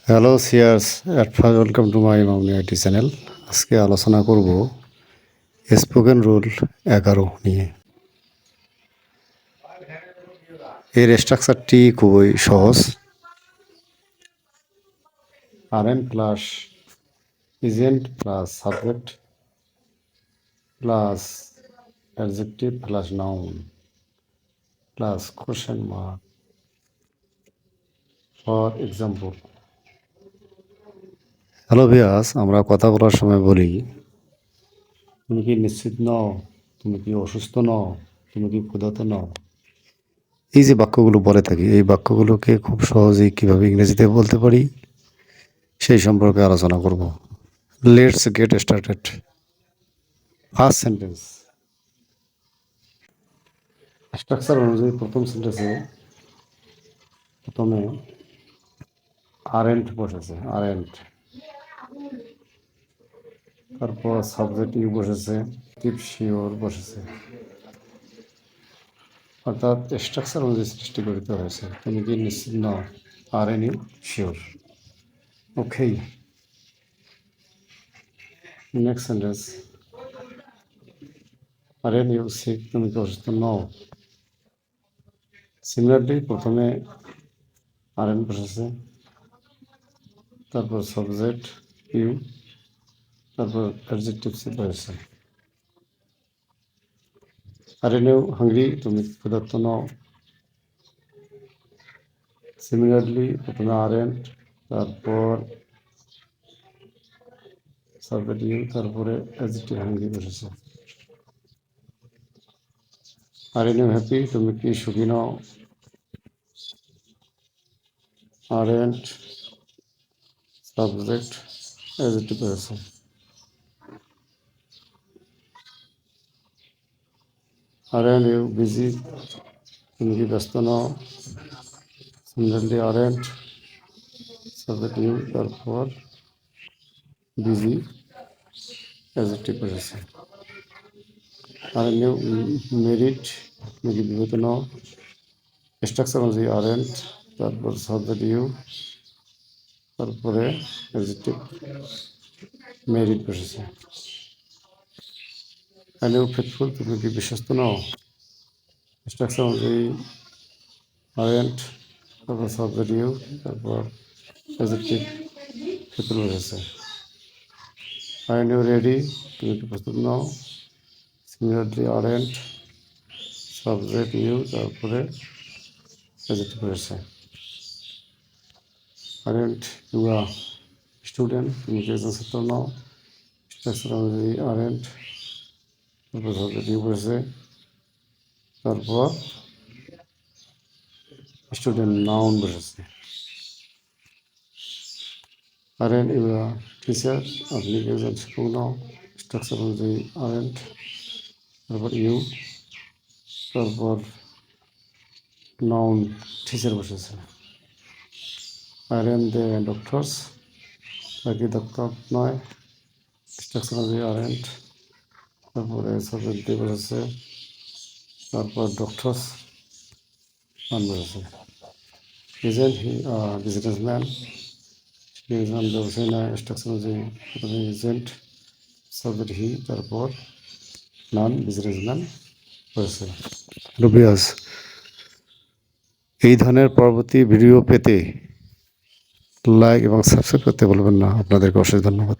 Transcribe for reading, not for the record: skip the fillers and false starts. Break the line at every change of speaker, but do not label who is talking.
Hello সিয়ার্স, at first welcome to my Mamoni IT channel. আজকে আলোচনা করব স্পোকেন রুল 11 নিয়ে। এর স্ট্রাকচারটি খুবই সহজ। আরএন প্লাস ইজেন্ট plus subject plus adjective plus noun plus question mark. For example, hello ভিয়াস, আমরা কথা বলার সময় বলি, তুমি কি নিশ্চিত নও, তুমি কি অসুস্থ নও, তুমি কি ক্ষুধার্ত নও। এই যে বাক্যগুলো বলে থাকি, এই বাক্যগুলোকে খুব সহজেই কীভাবে ইংরেজিতে বলতে পারি সেই সম্পর্কে আলোচনা করব। Let's get started. First sentence. Structure অনুযায়ী প্রথম সেন্টেন্সে প্রথমে আরেন্ট বসেছে, আরেন্ট, তারপর সাবজেক্ট ইউ বসেছে, টিপ শিওর বসেছে, অর্থাৎ স্ট্রাকচার অনুযায়ী সৃষ্টি করিতে হয়েছে। তুমি কি নিশ্চিত নও, aren't you sure. Okay, next sentence. R N U sick, তুমি কি অসুস্থ নও। সিমিলারলি প্রথমে আর এন বসেছে, তারপর সাবজেক্ট ইউ, তারপর অ্যাডজেক্টিভ সি বসেছে। আর এন ইউ হাংরি, তুমি ক্ষুধার্ত নও। সিমিলারলি প্রথমে আর এন, তারপর সাবজেক্ট ইউ, তারপরে অ্যাডজেক্টিভ হাংরি বসেছে। আর এন ইউ হ্যাপি, তুমি কি সুখী নও। আর এন সাবজেক্ট অ্যাডজেক্টিভ বসেছে। আর এন ইউ বিজি, তুমি কি ব্যস্ত নও। Similarly aren't subject you, তারপর বিজি অ্যাডজেক্টিভ বসেছে। আর এন ইউ মেরিট, তুমি কি বিবাহিত নও। স্ট্রাকচার অনুযায়ী আর এন, তারপর সাবজেক্ট ইউ, তারপরে অ্যাডজেক্টিভ মেরিট বসেছে। আর ইউ ফেথফুল, তুমি কি বিশ্বস্ত নও। স্ট্রাকচার অনুযায়ী আর এন, তারপর সাবজেক্ট ইউ, তারপর অ্যাডজেক্টিভ ফেথফুল বসেছে। আর ইউ রেডি, তুমি কি প্রস্তুত নও। Similarly aren't subject you, তারপরে অ্যাডজেক্টিভ বসেছে। আর ইউ আর স্টুডেন্ট, তুমি কি একজন ছাত্র নও। স্ট্রাকচার অনুযায়ী আর এন, তারপর সাবজেক্ট ইউ বসেছে, তারপর স্টুডেন্ট নাউন বসেছে। Aren't you R teacher, আপনি কি একজন শিক্ষক নও। স্ট্রাকচার অনুযায়ী আর এন, তারপর ইউ, তারপর নাউন টিচার বসেছে। আর এন দে ডক্টরস, তাকে ডক্টর নয়। স্ট্রাকচার অনুযায়ী আর এন, তারপরে সাবজেক্ট দিয়ে বসেছে, তারপর ডক্টরস নাউন বসেছে। ইজেন্ট হি বিজনেসম্যান, সে একজন ব্যবসায়ী নয়। স্ট্রাকচার অনুযায়ী প্রথমে ইজেন্ট, সাবজেক্ট হি, তারপর নন বিজনেসম্যান হয়েছে। রুবিয়াস, এই ধরনের পরবর্তী ভিডিও পেতে লাইক এবং সাবস্ক্রাইব করতে বলবেন না। আপনাদেরকে অশেষ ধন্যবাদ।